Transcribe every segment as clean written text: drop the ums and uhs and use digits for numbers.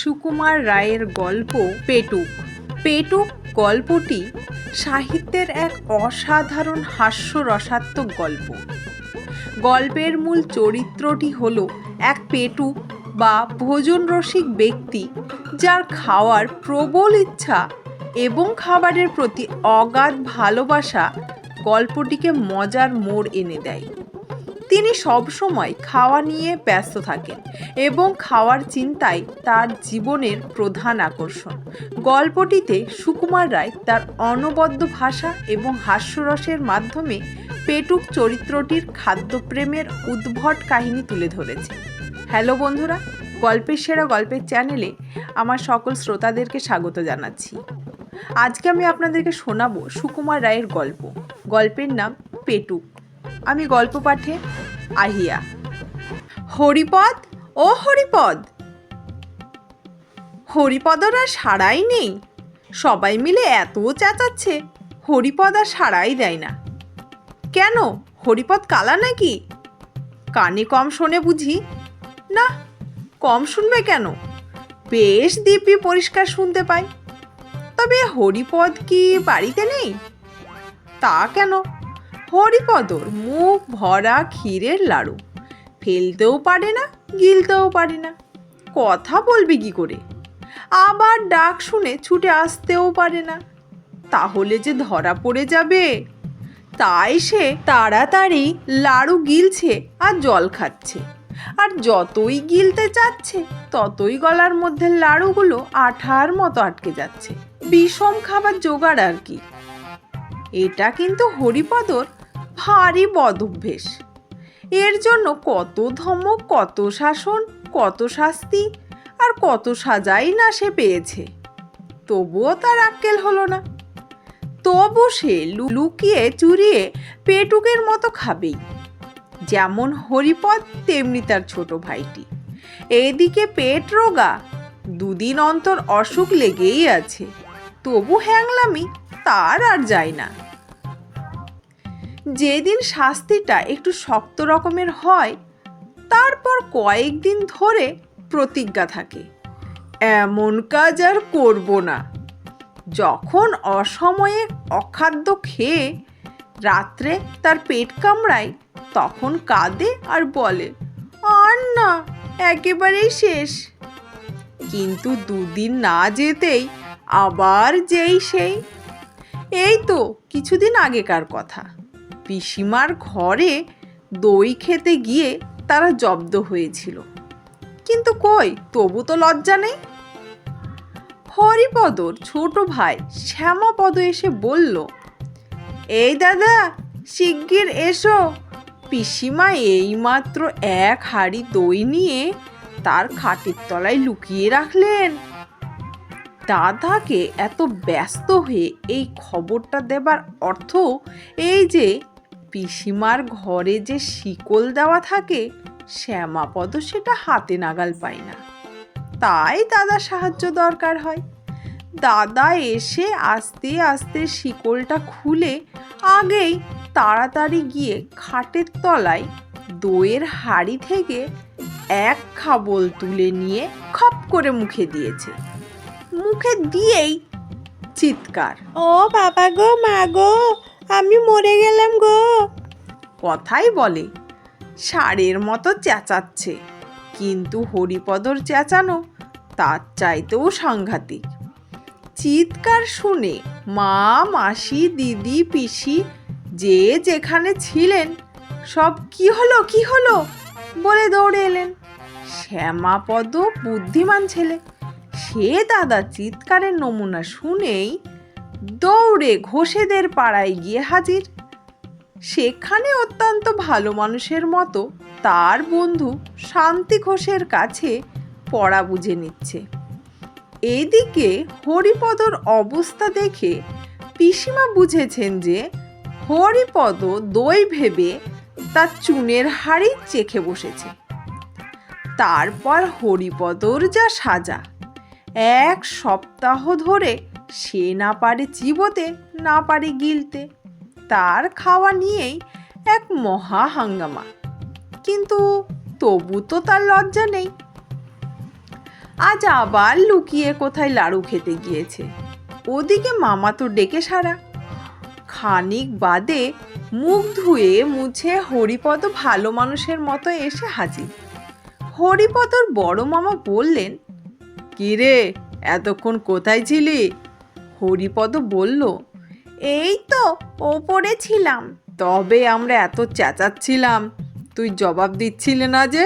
সুকুমার রায়ের গল্প পেটুক। পেটুক গল্পটি সাহিত্যের এক অসাধারণ হাস্যরসাত্মক গল্প। গল্পের মূল চরিত্রটি হলো এক পেটুক বা ভোজনরসিক ব্যক্তি, যার খাওয়ার প্রবল ইচ্ছা এবং খাবারের প্রতি অগাধ ভালোবাসা গল্পটিকে মজার মোড় এনে দেয়। তিনি সবসময় খাওয়া নিয়ে ব্যস্ত থাকেন এবং খাওয়ার চিন্তাই তার জীবনের প্রধান আকর্ষণ। গল্পটিতে সুকুমার রায় তার অনবদ্য ভাষা এবং হাস্যরসের মাধ্যমে পেটুক চরিত্রটির খাদ্যপ্রেমের উদ্ভট কাহিনী তুলে ধরেছে। হ্যালো বন্ধুরা, গল্পের সেরা গল্পের চ্যানেলে আমার সকল শ্রোতাদেরকে স্বাগত জানাচ্ছি। আজকে আমি আপনাদেরকে শোনাবো সুকুমার রায়ের গল্প। গল্পের নাম পেটুক। আমি গল্প পাঠে আহিয়া। হরিপদ, ও হরিপদ। হরিপদর আর সাড়াই নেই। সবাই মিলে এত চেঁচাচ্ছে, হরিপদ আর সাড়াই দেয় না। কেন, হরিপদ কালা নাকি? কানে কম শোনে বুঝি? না, কম শুনবে কেন? বেশ দিব্যি পরিষ্কার শুনতে পাই। তবে হরিপদ কি বাড়িতে নেই? তা কেন? হরিপদর মুখ ভরা ক্ষীরের লাড়ু, ফেলতেও পারে না, গিলতেও পারে না। কথা বলবে কি করে? আবার ডাক শুনে ছুটে আসতেও পারে না। তাহলে যে ধরা পড়ে যাবে। তাই সে তাড়াতাড়ি লাড়ু গিলছে আর জল খাচ্ছে। আর যতই গিলতে চাচ্ছে ততই গলার মধ্যে লাড়ুগুলো আঠার মতো আটকে যাচ্ছে। বিষম খাবার জোগাড় আর কি। এটা কিন্তু হরিপদর ভারী বদ অভ্যেস। এর জন্য কত ধমক, কত শাসন, কত শাস্তি আর কত সাজাই না সে পেয়েছে। তবুও তার আক্কেল হলো না। তবু সে লুকিয়ে চুরিয়ে পেটুকের মতো খাবেই। যেমন হরিপদ তেমনি তার ছোট ভাইটি। এদিকে পেট রোগা, দুদিন অন্তর অসুখ লেগেই আছে। তবু হ্যাংলামি তার আর যায় না। যেদিন শাস্তিটা একটু শক্ত রকমের হয়, তারপর কয়েকদিন ধরে প্রতিজ্ঞা থাকে, এমন কাজ আর করব না। যখন অসময়ে অখাদ্য খেয়ে রাত্রে তার পেট কামড়ায়, তখন কাঁদে আর বলে, আর না, একেবারেই শেষ। কিন্তু দুদিন না যেতেই আবার যেই সেই। এই তো কিছুদিন আগেকার কথা। পিসিমার ঘরে দই খেতে গিয়ে তারা জব্দ হয়েছিল। কিন্তু কই, তবু তো লজ্জা নেই। হরিপদর ছোট ভাই শ্যামাপদ এসে বলল, এই দাদা, শিগগির এসো। পিসিমা এইমাত্র এক হাঁড়ি দই নিয়ে তার খাটের তলায় লুকিয়ে রাখলেন। দাদাকে এত ব্যস্ত হয়ে এই খবরটা দেবার অর্থ এই যে পিসিমার ঘরে যে শিকল দেওয়া থাকে, শ্যামাপদ সেটা হাতে নাগাল পায় না। তাই দাদার সাহায্য দরকার হয়। দাদা এসে আস্তে আস্তে শিকলটা খুলে আগেই তাড়াতাড়ি গিয়ে খাটের তলায় দইয়ের হাঁড়ি থেকে এক খাবল তুলে নিয়ে খপ করে মুখে দিয়েছে। মুখে দিয়েই চিৎকার, ও বাবা গো, মা গো, আমি মরে গেলাম গো। কথাই বলে, ষাঁড়ের মতো চেঁচাচ্ছে। কিন্তু হরিপদর চেঁচানো তার চাইতেও সাংঘাতিক। চিৎকার শুনে মা, মাসি, দিদি, পিসি যে যেখানে ছিলেন সব কি হলো কি হলো বলে দৌড়ে এলেন। শ্যামাপদ বুদ্ধিমান ছেলে। সে দাদা চিৎকারের নমুনা শুনেই দৌড়ে ঘোষেদের পাড়ায় গিয়ে হাজির। সেখানে অত্যন্ত ভালো মানুষের মতো তার বন্ধু শান্তি ঘোষের কাছে পড়া বুঝে নিচ্ছে। এদিকে হরিপদর অবস্থা দেখে পিসিমা বুঝেছেন যে হরিপদ দই ভেবে তার চুনের হাঁড়ি চেখে বসেছে। তারপর হরিপদর যা সাজা, এক সপ্তাহ ধরে সে না পারে চিবোতে, না পারে গিলতে। তার খাওয়া নিয়েই এক মহা হাঙ্গামা। কিন্তু তবু তো তার লজ্জা নেই। আজ আবার লুকিয়ে কোথায় লাড়ু খেতে গিয়েছে। ওদিকে মামা তো ডেকে সারা। খানিক বাদে মুখ ধুয়ে মুছে হরিপদ ভালো মানুষের মতো এসে হাজির। হরিপদর বড় মামা বললেন, কি রে, এতক্ষণ কোথায় ছিলি? হরিপদ বলল, এই তো ওপরে ছিলাম। তবে আমরা এত চেঁচাচ্ছিলাম, তুই জবাব দিচ্ছিলে না যে?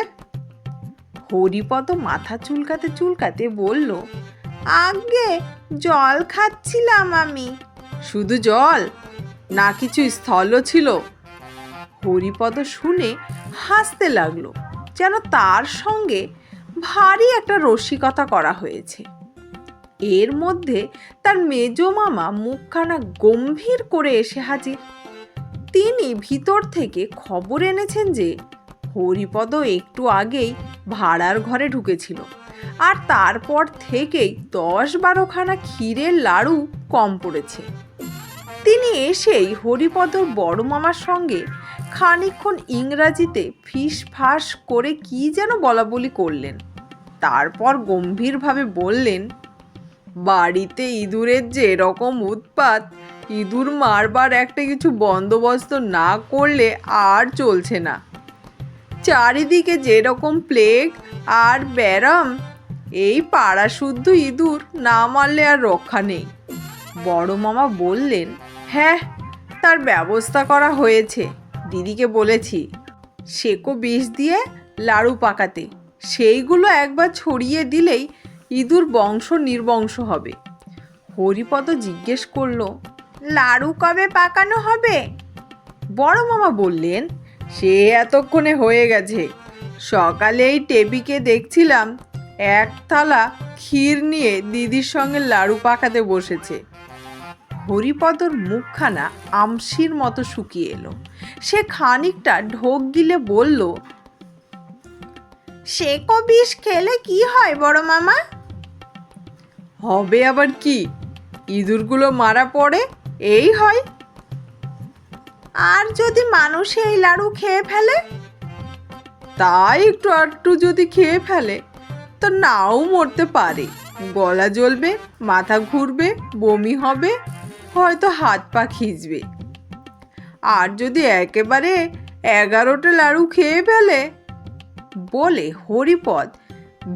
হরিপদ মাথা চুলকাতে চুলকাতে বলল, আগে জল খাচ্ছিলাম আমি। শুধু জল, না কিছু স্থলও ছিল? হরিপদ শুনে হাসতে লাগলো, যেন তার সঙ্গে ভারী একটা রসিকতা করা হয়েছে। এর মধ্যে তার মেজ মামা মুখখানা গম্ভীর করে এসে হাজির। তিনি ভিতর থেকে খবর এনেছেন যে হরিপদ একটু আগেই ভাড়ার ঘরে ঢুকেছিল, আর তারপর থেকেই 10-12খানা ক্ষীরের লাড়ু কম পড়েছে। তিনি এসেই হরিপদর বড় মামার সঙ্গে খানিকক্ষণ ইংরাজিতে ফিসফাস করে কি যেন বলাবলি করলেন। তারপর গম্ভীরভাবে বললেন, বাড়িতে ইঁদুরের যে এরকম উৎপাত, ইঁদুর মারবার একটা কিছু বন্দোবস্ত না করলে আর চলছে না। চারিদিকে যেরকম প্লেগ আর ব্যারাম, এই পাড়া শুদ্ধ ইঁদুর না মারলে আর রক্ষা নেই। বড় মামা বললেন, হ্যাঁ, তার ব্যবস্থা করা হয়েছে। দিদিকে বলেছি সেকো বিষ দিয়ে লাড়ু পাকাতে, সেইগুলো একবার ছড়িয়ে দিলেই ইঁদুর বংশ নির্বংশ হবে। হরিপদ জিজ্ঞেস করল, লাড়ু কবে পাকানো হবে? বড় মামা বললেন, সে এতক্ষণে হয়ে গেছে। সকালেই টেবিকে দেখছিলাম এক থালা ক্ষীর নিয়ে দিদির সঙ্গে লাড়ু পাকাতে বসেছে। হরিপদর মুখখানা আমশির মতো শুকিয়ে এলো। সে খানিকটা ঢোক গিলে বলল, সেকো বিষ খেলে কি হয় বড় মামা? হবে আবার কি, ইঁদুরগুলো মারা পড়ে, এই হয়। আর যদি মানুষ এই লাড়ু খেয়ে ফেলে? তাই একটু আধটু যদি খেয়ে ফেলে তো নাও মরতে পারে। গলা জ্বলবে, মাথা ঘুরবে, বমি হবে, হয়তো হাত পা খিঁচবে। আর যদি একেবারে 11টা লাড়ু খেয়ে ফেলে, বলে হরিপদ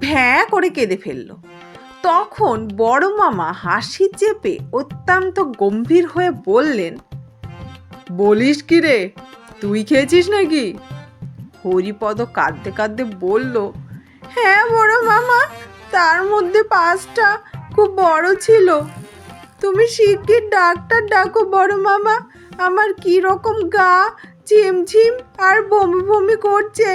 ভ্যাঁ করে কেঁদে ফেলল। তখন বড় মামা হাসি চেপে অত্যন্ত গম্ভীর হয়ে বললেন, বলিস কি রে, তুই খেয়েছিস নাকি? হরিপদ কাঁদতে কাঁদতে বলল, হ্যাঁ বড় মামা, তার মধ্যে 5টা খুব বড় ছিল। তুমি শিগগির ডাক্তার ডাকো বড় মামা, আমার কি রকম গা ঝিমঝিম আর বমি বমি করছে।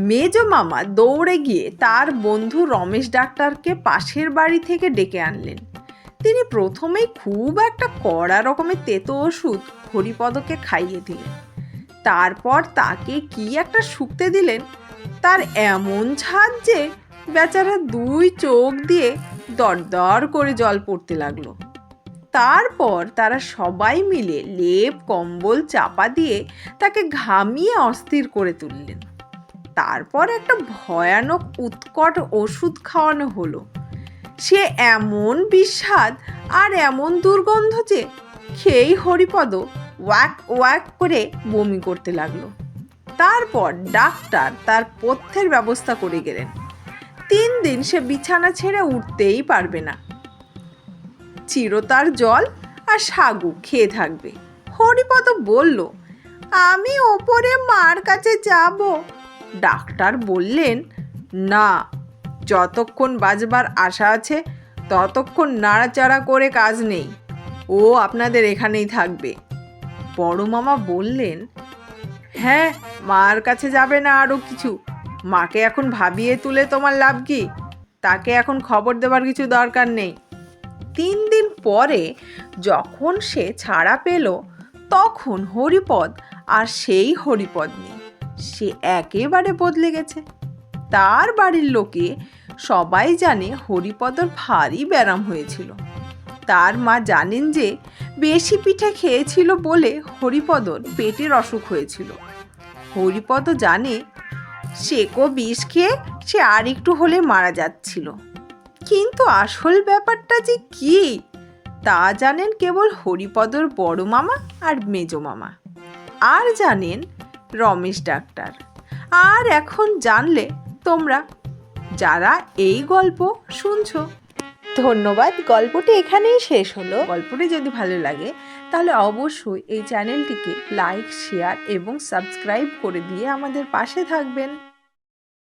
মেজ মামা দৌড়ে গিয়ে তার বন্ধু রমেশ ডাক্তারকে পাশের বাড়ি থেকে ডেকে আনলেন। তিনি প্রথমেই খুব একটা কড়া রকমের তেতো ওষুধ হরিপদকে খাইয়ে দিলেন। তারপর তাকে কি একটা শুকতে দিলেন, তার এমন ঝাঁজ যে বেচারা 2 চোখ দিয়ে দরদর করে জল পড়তে লাগলো। তারপর তারা সবাই মিলে লেপ কম্বল চাপা দিয়ে তাকে ঘামিয়ে অস্থির করে তুললেন। তারপর একটা ভয়ানক উৎকট ওষুধ খাওয়ানো হলো। সে এমন বিস্বাদ আর এমন দুর্গন্ধ যে খেয়েই হরিপদ ওয়াক ওয়াক করে বমি করতে লাগলো। তারপর ডাক্তার তার পথ্যের ব্যবস্থা করে গেলেন। 3 দিন সে বিছানা ছেড়ে উঠতেই পারবে না। চিরতার জল আর সাগু খেয়ে থাকবে। হরিপদ বলল, আমি ওপরে মার কাছে যাব। ডাক্তার বললেন, না, যতক্ষণ বাঁচবার আশা আছে ততক্ষণ নাড়াচাড়া করে কাজ নেই, ও আপনাদের এখানেই থাকবে। বড় মামা বললেন, হ্যাঁ, মার কাছে যাবে না আরও কিছু? মাকে এখন ভাবিয়ে তুলে তোমার লাভ কি? তাকে এখন খবর দেবার কিছু দরকার নেই। 3 দিন পরে যখন সে ছাড়া পেল, তখন হরিপদ আর সেই হরিপদ নেই। সে একেবারে বদলে গেছে। তার বাড়ির লোকে সবাই জানে হরিপদর ভারী ব্যারাম হয়েছিল। তার মা জানেন যে বেশি পিঠে খেয়েছিল বলে হরিপদর পেটের অসুখ হয়েছিল। হরিপদ জানে সেকো বিষ খেয়ে সে আর একটু হলে মারা যাচ্ছিল। কিন্তু আসল ব্যাপারটা যে কি তা জানেন কেবল হরিপদর বড় মামা আর মেজো মামা, আর জানেন রমেশ ডাক্তার, আর এখন জানলে তোমরা যারা এই গল্প শুনছো। ধন্যবাদ। গল্পটি এখানেই শেষ হলো। গল্পটি যদি ভালো লাগে তাহলে অবশ্যই এই চ্যানেলটিকে লাইক, শেয়ার এবং সাবস্ক্রাইব করে দিয়ে আমাদের পাশে থাকবেন।